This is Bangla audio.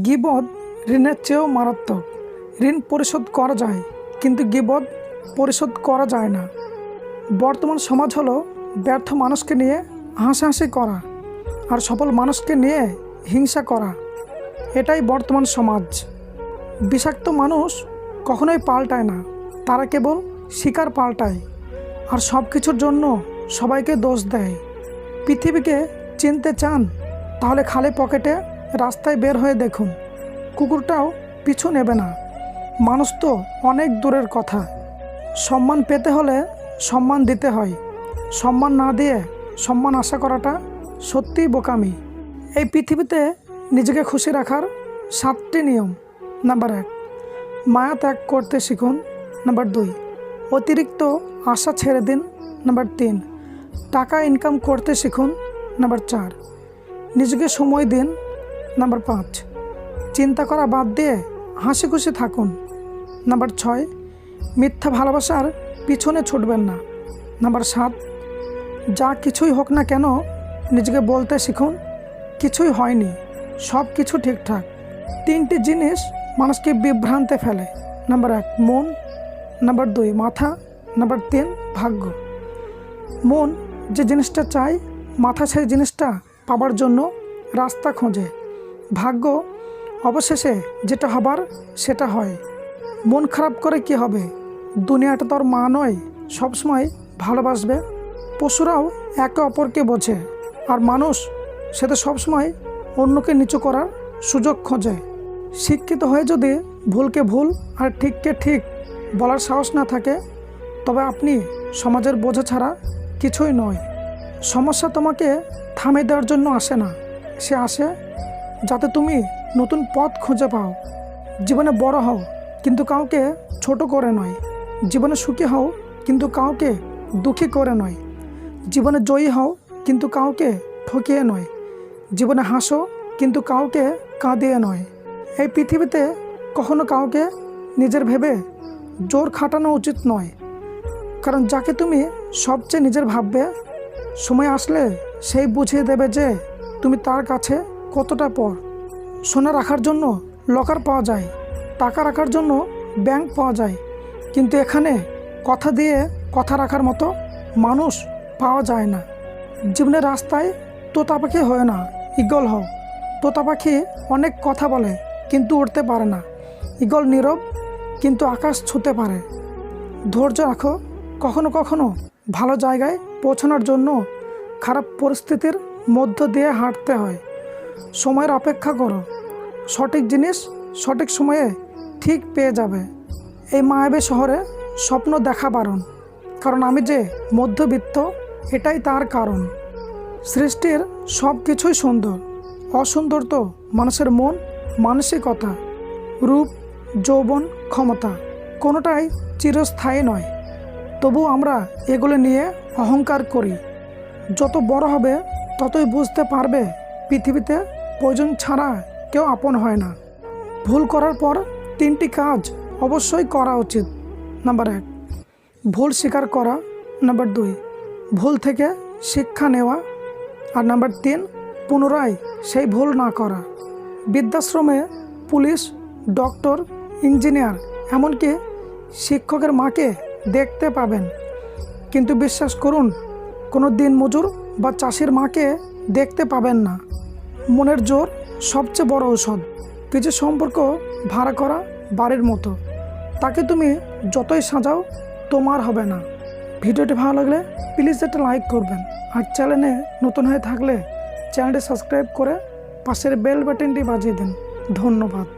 গীবত ঋণের চেয়েও মারাত্মক। ঋণ পরিশোধ করা যায়, কিন্তু গীবত পরিশোধ করা যায় না। বর্তমান সমাজ হলো ব্যর্থ মানুষকে নিয়ে হাসাহাসি করা আর সফল মানুষকে নিয়ে হিংসা করা। এটাই বর্তমান সমাজ। বিষাক্ত মানুষ কখনোই পাল্টায় না, তারা কেবল শিকার পাল্টায় আর সব কিছুর জন্য সবাইকে দোষ দেয়। পৃথিবীকে চিনতে চান? তাহলে খালি পকেটে রাস্তায় বের হয়ে দেখুন, কুকুরটাও পিছু নেবে না। মানুষ তো অনেক দূরের কথা। সম্মান পেতে হলে সম্মান দিতে হয়, সম্মান না দিয়ে সম্মান আশা করাটা সত্যিই বোকামি। এই পৃথিবীতে নিজেকে খুশি রাখার 7টি নিয়ম। নাম্বার 1, মায়া ত্যাগ করতে শিখুন। নাম্বার 2, অতিরিক্ত আশা ছেড়ে দিন। নাম্বার 3, টাকা ইনকাম করতে শিখুন। নাম্বার 4, নিজেকে সময় দিন। নাম্বার 5, চিন্তা করা বাদ দিয়ে হাসি খুশি থাকুন। নাম্বার 6, মিথ্যা ভালোবাসার পিছনে ছুটবেন না। নাম্বার 7, যা কিছুই হোক না কেন নিজেকে বলতে শিখুন, কিছুই হয়নি, সব কিছু ঠিকঠাক। 3টি জিনিস মানুষকে বিভ্রান্তে ফেলে। নাম্বার 1, মন। নাম্বার 2, মাথা। নাম্বার 3, ভাগ্য। মন যে জিনিসটা চায়, মাথা সেই জিনিসটা পাবার জন্য রাস্তা খোঁজে। ভাগ্য অবশেষে যেটা হবার সেটা হয়। মন খারাপ করে কি হবে? দুনিয়াটা তোর মা নয়, সবসময় ভালোবাসবে। পশুরাও একে অপরকে বোঝে, আর মানুষ সে তো সবসময় অন্যকে নিচু করার সুযোগ খোঁজে। শিক্ষিত হয়ে যদি ভুলকে ভুল আর ঠিককে ঠিক বলার সাহস না থাকে, তবে আপনি সমাজের বোঝা ছাড়া কিছুই নয়। সমস্যা তোমাকে থামিয়ে দেওয়ার জন্য আসে না, সে আসে যাতে তুমি নতুন পথ খুঁজে পাও। জীবনে বড় হও, কিন্তু কাউকে ছোট করে নয়। জীবনে সুখী হও, কিন্তু কাউকে দুঃখী করে নয়। জীবনে জয়ী হও, কিন্তু কাউকে ঠকিয়ে নয়। জীবনে হাসো, কিন্তু কাউকে কাঁদিয়ে নয়। এই পৃথিবীতে কখনো কাউকে নিজের ভেবে জোর খাটানো উচিত নয়, কারণ যাকে তুমি সবচেয়ে নিজের ভাববে, সময় আসলে সেই বুঝিয়ে দেবে যে তুমি তার কাছে কতটা পর। সোনা রাখার জন্য লকার পাওয়া যায়, টাকা রাখার জন্য ব্যাংক পাওয়া যায়, কিন্তু এখানে কথা দিয়ে কথা রাখার মতো মানুষ পাওয়া যায় না। জীবনের রাস্তায় তোতা পাখি হয় না, ঈগল হও। তোতা পাখি অনেক কথা বলে কিন্তু উড়তে পারে না। ঈগল নীরব কিন্তু আকাশ ছুঁতে পারে। ধৈর্য রাখো, কখনো কখনো ভালো জায়গায় পৌঁছানোর জন্য খারাপ পরিস্থিতির মধ্য দিয়ে হাঁটতে হয়। সময়ের অপেক্ষা করো, সঠিক জিনিস সঠিক সময়ে ঠিক পেয়ে যাবে। এই মায়াবী শহরে স্বপ্ন দেখা বারণ, কারণ আমি যে মধ্যবিত্ত এটাই তার কারণ। সৃষ্টির সব কিছুই সুন্দর, অসুন্দর তো মানুষের মন, মানসিকতা। রূপ, যৌবন, ক্ষমতা কোনোটাই চিরস্থায়ী নয়, তবু আমরা এগুলো নিয়ে অহংকার করি। যত বড় হবে ততই বুঝতে পারবে পৃথিবীতে প্রয়োজন ছাড়া কেউ আপন হয় না। ভুল করার পর 3টি কাজ অবশ্যই করা উচিত। নাম্বার 1, ভুল স্বীকার করা। নাম্বার 2, ভুল থেকে শিক্ষা নেওয়া। আর নাম্বার 3, পুনরায় সেই ভুল না করা। বৃদ্ধাশ্রমে পুলিশ, ডক্টর, ইঞ্জিনিয়ার, এমনকি শিক্ষকের মাকে দেখতে পাবেন, কিন্তু বিশ্বাস করুন, কোনো দিনমজুর বা চাষির মাকে দেখতে পাবেন না। মনের জোর সবচেয়ে বড় ঔষধ। কিছু সম্পর্ক ভাড়া করা বাড়ির মতো, তাকে তুমি যতই সাজাও তোমার হবে না। ভিডিওটি ভালো লাগলে প্লিজ একটা লাইক করবেন, আর চ্যানেলে নতুন হয়ে থাকলে চ্যানেলটি সাবস্ক্রাইব করে পাশের বেল বাটনটি বাজিয়ে দিন। ধন্যবাদ।